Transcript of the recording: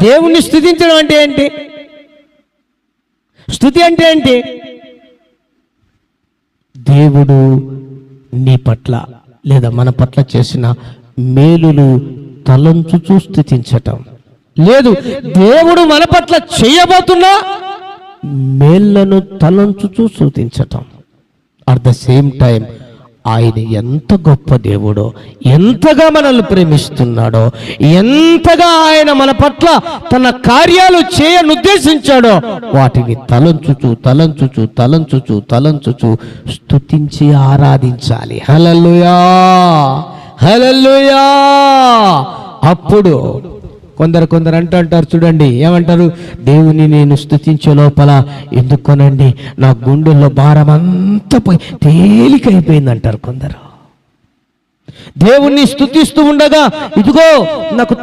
దేవుణ్ణి స్తుతించడం అంటే ఏంటి? స్తుతి అంటే ఏంటి? దేవుడు నీ పట్ల లేదా మన పట్ల చేసిన మేలులు తలంచుచూ స్తుతించటం. లేదు, దేవుడు మన పట్ల చేయబోతున్నా మేళ్లను తలంచుచూ స్తుతించటం. అట్ ద సేమ్ టైం ఆయన ఎంత గొప్ప దేవుడో, ఎంతగా మనల్ని ప్రేమిస్తున్నాడో, ఎంతగా ఆయన మన పట్ల తన కార్యాలు చేయనుద్దేశించాడో వాటిని తలంచుచూ తలంచుచూ తలంచుచూ తలంచుచూ స్తుతించి ఆరాధించాలి. హల్లెలూయా, హల్లెలూయా. అప్పుడు కొందరు అంటారు చూడండి, ఏమంటారు? దేవుని నేను స్తుతించే లోపల ఎందుకోనండి నా గుండెల్లో భారం అంతా పోయి తేలికైపోయింది అంటారు కొందరు. దేవుణ్ణి స్తుతిస్తూ ఉండగా ఇదిగో నాకు